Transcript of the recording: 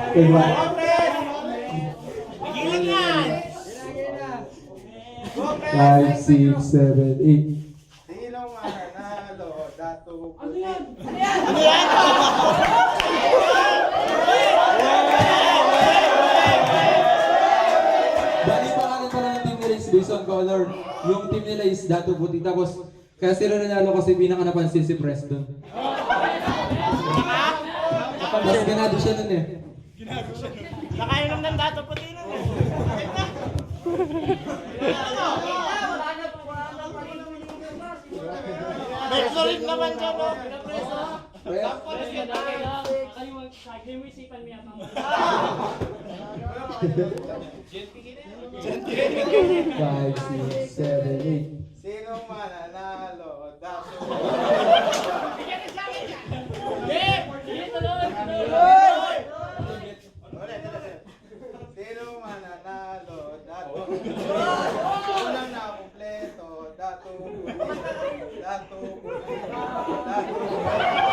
Diba? Nagilan yan! 5, 6, 7, 8. Sino mananalo? Dato. Ano yan? Bali pangalan pala ng team nila is based on color. Yung team nila is Dato Puti. Tapos, kaya sila nanalo kasi pinaka napansin si Preston. Mas ganado siya nun eh. Nakainom ng dato puti nun eh. May solid naman dyan o. Five, six, seven, eight. Sino mananalo? Dato. Sino mananalo? Dato. Kulang na kompleto. Dato. Dato. Dato.